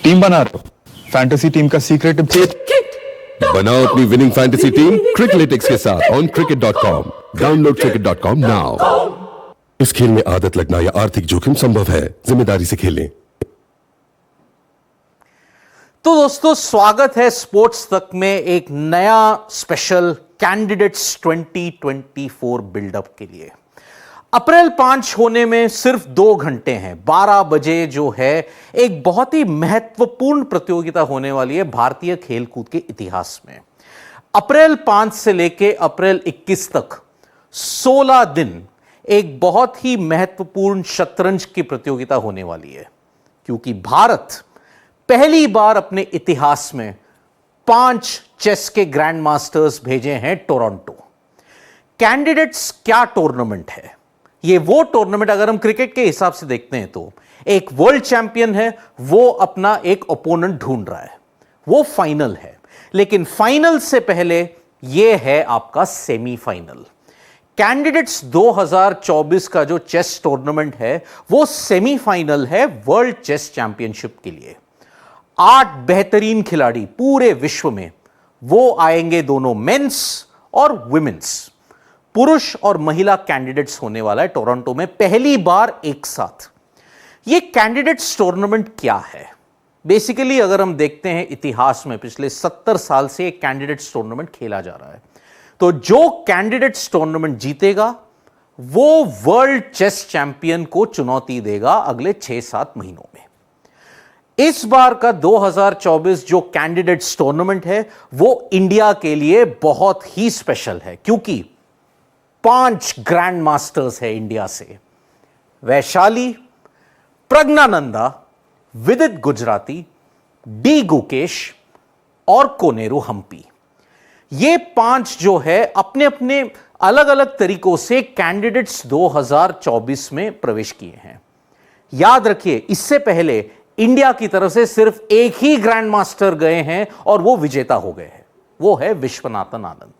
Team बना रहे हो? फैंटेसी टीम का सीक्रेट बनाओ अपनी विनिंग फैंटेसी टीम क्रिकलेटिक्स के साथ on cricket.com। Download cricket.com now. इस खेल में आदत लगना या आर्थिक जोखिम संभव है, जिम्मेदारी से खेलें। तो दोस्तों, स्वागत है स्पोर्ट्स तक में एक नया स्पेशल कैंडिडेट्स 2024 बिल्डअप के लिए। अप्रैल 5 होने में सिर्फ 2 घंटे हैं। 12 बजे जो है एक बहुत ही महत्वपूर्ण प्रतियोगिता होने वाली है भारतीय खेलकूद के इतिहास में। अप्रैल 5 से लेके अप्रैल 21 तक 16 दिन एक बहुत ही महत्वपूर्ण शतरंज की प्रतियोगिता होने वाली है, क्योंकि भारत पहली बार अपने इतिहास में 5 चेस के ग्रैंड मास्टर्स भेजे हैं टोरंटो। कैंडिडेट्स क्या टूर्नामेंट है? ये वो टूर्नामेंट, अगर हम क्रिकेट के हिसाब से देखते हैं तो एक वर्ल्ड चैंपियन है, वो अपना एक ओपोनेंट ढूंढ रहा है, वो फाइनल है। लेकिन फाइनल से पहले ये है आपका सेमीफाइनल। कैंडिडेट्स 2024 का जो चेस टूर्नामेंट है वो सेमीफाइनल है वर्ल्ड चेस चैंपियनशिप के लिए। 8 बेहतरीन खिलाड़ी पूरे विश्व में वो आएंगे, दोनों मेंस और वुमेन्स, पुरुष और महिला कैंडिडेट्स होने वाला है टोरंटो में पहली बार एक साथ। ये कैंडिडेट्स टूर्नामेंट क्या है? बेसिकली अगर हम देखते हैं इतिहास में पिछले 70 साल से एक कैंडिडेट्स टूर्नामेंट खेला जा रहा है। तो जो कैंडिडेट्स टूर्नामेंट जीतेगा वो वर्ल्ड चेस चैंपियन को चुनौती देगा अगले 6-7 महीनों में। इस बार का 2024 जो कैंडिडेट्स टूर्नामेंट है वो इंडिया के लिए बहुत ही स्पेशल है, क्योंकि 5 ग्रैंड मास्टर्स है इंडिया से। वैशाली, प्रज्ञानंदा, विदित गुजराती, डी गुकेश और कोनेरू हम्पी। ये 5 जो है अपने अपने अलग अलग तरीकों से कैंडिडेट्स 2024 में प्रवेश किए हैं। याद रखिए, इससे पहले इंडिया की तरफ से सिर्फ एक ही ग्रैंड मास्टर गए हैं और वो विजेता हो गए हैं, वो है विश्वनाथन आनंद।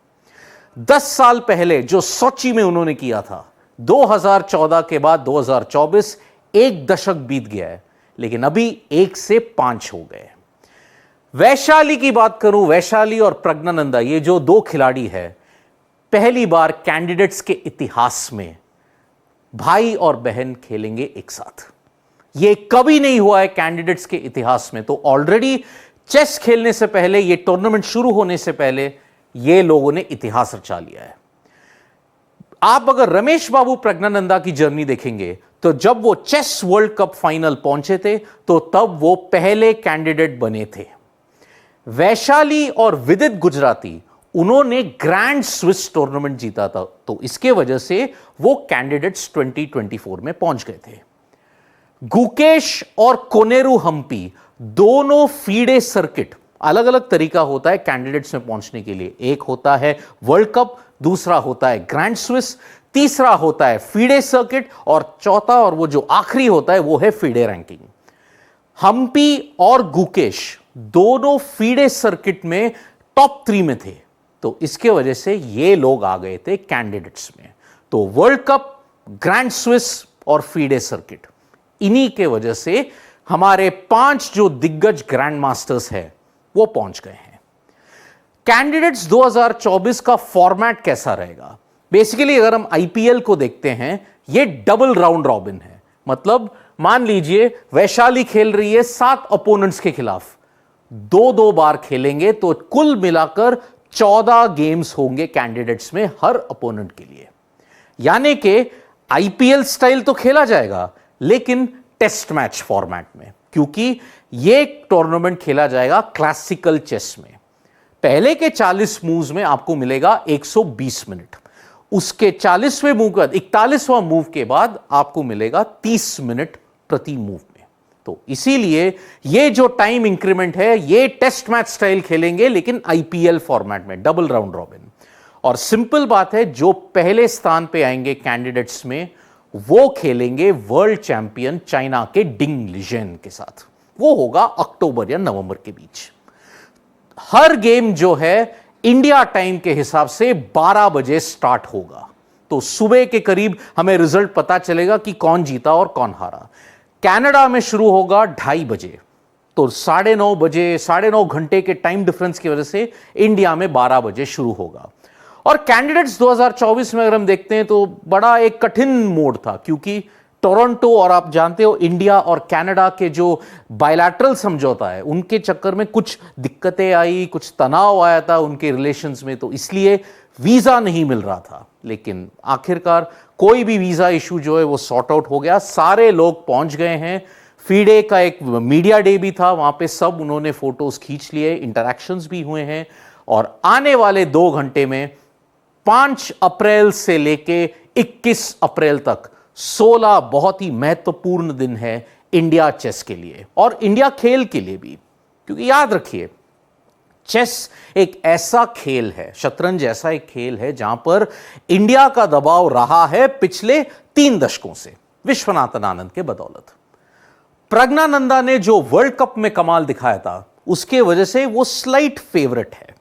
10 साल पहले जो सोची में उन्होंने किया था, 2014 के बाद 2024 एक दशक बीत गया है, लेकिन अभी 1 से 5 हो गए। वैशाली की बात करूं, वैशाली और प्रज्ञानंदा, ये जो 2 खिलाड़ी है, पहली बार कैंडिडेट्स के इतिहास में भाई और बहन खेलेंगे एक साथ। ये कभी नहीं हुआ है कैंडिडेट्स के इतिहास में। तो ऑलरेडी चेस खेलने से पहले, ये टूर्नामेंट शुरू होने से पहले ये लोगों ने इतिहास रचा लिया है। आप अगर रमेश बाबू प्रज्ञानंदा की जर्नी देखेंगे तो जब वो चेस वर्ल्ड कप फाइनल पहुंचे थे तो तब वो पहले कैंडिडेट बने थे। वैशाली और विदित गुजराती, उन्होंने ग्रैंड स्विस टूर्नामेंट जीता था, तो इसके वजह से वो कैंडिडेट्स 2024 में पहुंच गए थे। गुकेश और कोनेरू हम्पी दोनों फीडे सर्किट, अलग अलग तरीका होता है कैंडिडेट्स में पहुंचने के लिए। एक होता है वर्ल्ड कप, दूसरा होता है ग्रैंड स्विस, तीसरा होता है फीडे सर्किट, और चौथा और वो जो आखिरी होता है वो है फीडे रैंकिंग। हम्पी और गुकेश दोनों फीडे सर्किट में टॉप 3 में थे, तो इसके वजह से ये लोग आ गए थे कैंडिडेट्स में। तो वर्ल्ड कप, ग्रैंड स्विस और फीडे सर्किट, इन्हीं के वजह से हमारे 5 जो दिग्गज ग्रैंड मास्टर्स है वो पहुंच गए हैं। कैंडिडेट्स 2024 का फॉर्मेट कैसा रहेगा? बेसिकली अगर हम आईपीएल को देखते हैं, ये डबल राउंड रॉबिन है। मतलब मान लीजिए वैशाली खेल रही है 7 ओपोनेंट्स के खिलाफ, 2-2 बार खेलेंगे, तो कुल मिलाकर 14 गेम्स होंगे कैंडिडेट्स में हर ओपोनेंट के लिए। यानी कि आईपीएल स्टाइल तो खेला जाएगा, लेकिन टेस्ट मैच फॉर्मेट में, क्योंकि यह टूर्नामेंट खेला जाएगा क्लासिकल चेस में। पहले के 40 मूव्स में आपको मिलेगा 120 मिनट, उसके 40वें मूव के बाद 41वां मूव के बाद आपको मिलेगा 30 मिनट प्रति मूव में। तो इसीलिए यह जो टाइम इंक्रीमेंट है, यह टेस्ट मैच स्टाइल खेलेंगे, लेकिन आईपीएल फॉर्मेट में, डबल राउंड रॉबिन। और सिंपल बात है, जो पहले स्थान पे आएंगे कैंडिडेट्स में वो खेलेंगे वर्ल्ड चैंपियन चाइना के डिंग लीजेन के साथ। वो होगा अक्टूबर या नवंबर के बीच। हर गेम जो है इंडिया टाइम के हिसाब से 12 बजे स्टार्ट होगा, तो सुबह के करीब हमें रिजल्ट पता चलेगा कि कौन जीता और कौन हारा। कनाडा में शुरू होगा 2:30 बजे, तो 9:30 बजे 9:30 घंटे के टाइम डिफरेंस की वजह से इंडिया में 12 बजे शुरू होगा। और कैंडिडेट्स 2024 में अगर हम देखते हैं तो बड़ा एक कठिन मोड था, क्योंकि टोरंटो और आप जानते हो इंडिया और कनाडा के जो बायलैटरल समझौता है उनके चक्कर में कुछ दिक्कतें आई, कुछ तनाव आया था उनके रिलेशंस में, तो इसलिए वीजा नहीं मिल रहा था। लेकिन आखिरकार कोई भी वीजा इशू जो है वो सॉर्ट आउट हो गया, सारे लोग पहुंच गए हैं। फीडे का एक मीडिया डे भी था, वहां पे सब उन्होंने फोटोज खींच लिए, इंटरैक्शंस भी हुए हैं। और आने वाले 2 घंटे में 5 अप्रैल से लेके 21 अप्रैल तक 16 बहुत ही महत्वपूर्ण दिन है इंडिया चेस के लिए और इंडिया खेल के लिए भी। क्योंकि याद रखिए, चेस एक ऐसा खेल है, शतरंज ऐसा एक खेल है जहां पर इंडिया का दबाव रहा है पिछले 3 दशकों से विश्वनाथन आनंद के बदौलत। प्रज्ञानंदा ने जो वर्ल्ड कप में कमाल दिखाया था उसके वजह से वो स्लाइट फेवरेट है।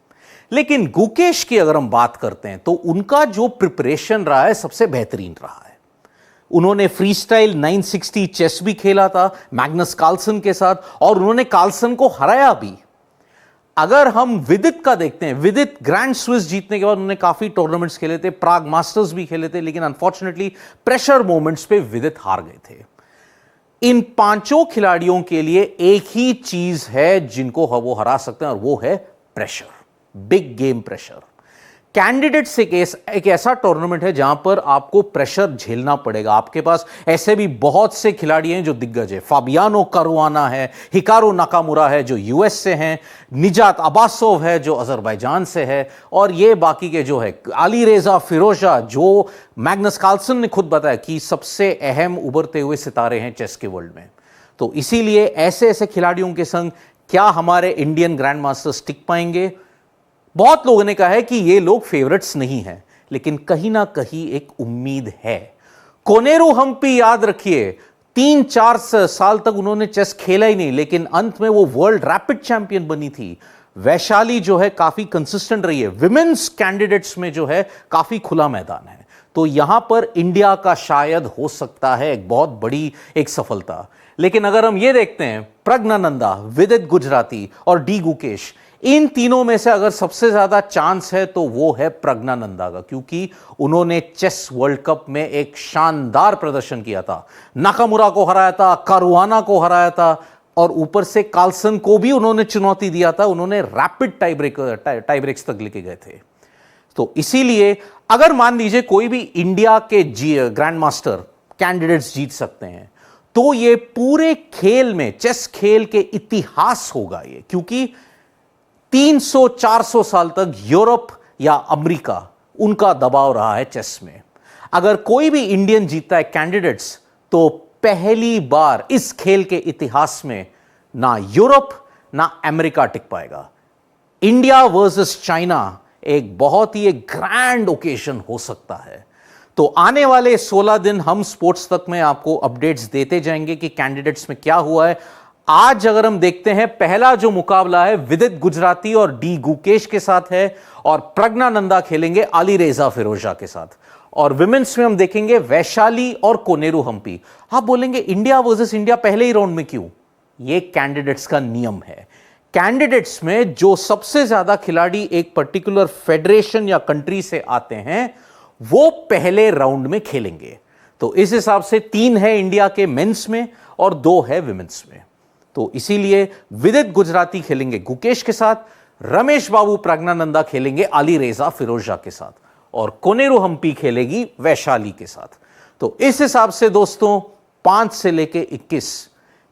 लेकिन गुकेश की अगर हम बात करते हैं तो उनका जो प्रिपरेशन रहा है सबसे बेहतरीन रहा है। उन्होंने फ्रीस्टाइल 960 चेस भी खेला था मैग्नस कार्लसन के साथ और उन्होंने कार्लसन को हराया भी। अगर हम विदित का देखते हैं, विदित ग्रैंड स्विस जीतने के बाद उन्होंने काफी टूर्नामेंट्स खेले थे, प्राग मास्टर्स भी खेले थे, लेकिन अनफॉर्चुनेटली प्रेशर मोमेंट्स पे विदित हार गए थे। इन 5 खिलाड़ियों के लिए एक ही चीज है जिनको वो हरा सकते हैं और वो है pressure, big game pressure. Candidates एक ऐसा टूर्नामेंट है जहां पर आपको प्रेशर झेलना पड़ेगा। आपके पास ऐसे भी बहुत से खिलाड़ी हैं जो दिग्गज है, फाबियानो कारुआना है, हिकारू नाकामुरा है जो यूएस से हैं, निजात अब्बासोव है जो अजरबैजान से है, और ये बाकी के जो है अली रेजा फिरोजा जो मैग्नस कार्लसन ने खुद बताया कि सबसे अहम उभरते हुए सितारे हैं चेस के वर्ल्ड में। तो इसीलिए ऐसे ऐसे खिलाड़ियों के संग क्या हमारे इंडियन ग्रैंड मास्टर्स टिक पाएंगे? बहुत लोगों ने कहा है कि ये लोग फेवरेट्स नहीं हैं, लेकिन कहीं ना कहीं एक उम्मीद है। कोनेरू हम्पी याद रखिए, 3-4 साल तक उन्होंने चेस खेला ही नहीं, लेकिन अंत में वो वर्ल्ड रैपिड चैंपियन बनी थी। वैशाली जो है काफी कंसिस्टेंट रही है। विमेन्स कैंडिडेट्स में जो है काफी खुला मैदान है, तो यहां पर इंडिया का शायद हो सकता है एक बहुत बड़ी एक सफलता। लेकिन अगर हम ये देखते हैं, प्रज्ञानंदा, विदित गुजराती और डी गुकेश, इन तीनों में से अगर सबसे ज्यादा चांस है तो वो है प्रज्ञानंदा का, क्योंकि उन्होंने चेस वर्ल्ड कप में एक शानदार प्रदर्शन किया था, नाकामुरा को हराया था, कारुआना को हराया था और ऊपर से कार्लसन को भी उन्होंने चुनौती दिया था। उन्होंने रैपिड टाई ब्रेक्स तक लेके गए थे। तो इसीलिए अगर मान लीजिए कोई भी इंडिया के ग्रैंड मास्टर कैंडिडेट्स जीत सकते हैं तो ये पूरे खेल में, चेस खेल के इतिहास होगा ये, क्योंकि 300-400 साल तक यूरोप या अमेरिका उनका दबाव रहा है चेस में। अगर कोई भी इंडियन जीतता है कैंडिडेट्स तो पहली बार इस खेल के इतिहास में ना यूरोप ना अमेरिका टिक पाएगा। इंडिया वर्सेस चाइना एक बहुत ही एक ग्रैंड ओकेजन हो सकता है। तो आने वाले 16 दिन हम स्पोर्ट्स तक में आपको अपडेट्स देते जाएंगे कि कैंडिडेट्स में क्या हुआ है। आज अगर हम देखते हैं, पहला जो मुकाबला है विदित गुजराती और डी गुकेश के साथ है और प्रज्ञानंदा खेलेंगे अली रेजा फिरोजा के साथ। और विमेंस में हम देखेंगे वैशाली और कोनेरू हम्पी। आप बोलेंगे इंडिया वर्सेस इंडिया पहले ही राउंड में क्यों? ये कैंडिडेट्स का नियम है। कैंडिडेट्स में जो सबसे ज्यादा खिलाड़ी एक पर्टिकुलर फेडरेशन या कंट्री से आते हैं वो पहले राउंड में खेलेंगे। तो इस हिसाब से 3 है इंडिया के मेंस में और 2 है विमेंस में। तो इसीलिए विदित गुजराती खेलेंगे गुकेश के साथ, रमेश बाबू प्रज्ञानंदा खेलेंगे अली रेजा फिरोजा के साथ और कोनेरू हम्पी खेलेगी वैशाली के साथ। तो इस हिसाब से दोस्तों 5 से लेके 21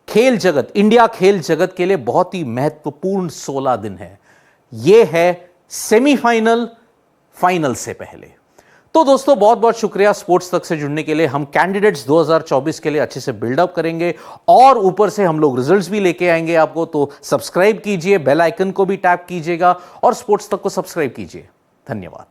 खेल जगत, इंडिया खेल जगत के लिए बहुत ही महत्वपूर्ण 16 दिन है। यह है सेमीफाइनल, फाइनल से पहले। तो दोस्तों बहुत बहुत शुक्रिया स्पोर्ट्स तक से जुड़ने के लिए। हम कैंडिडेट्स 2024 के लिए अच्छे से बिल्डअप करेंगे और ऊपर से हम लोग रिजल्ट्स भी लेके आएंगे आपको। तो सब्सक्राइब कीजिए, बेल आइकन को भी टैप कीजिएगा और स्पोर्ट्स तक को सब्सक्राइब कीजिए। धन्यवाद।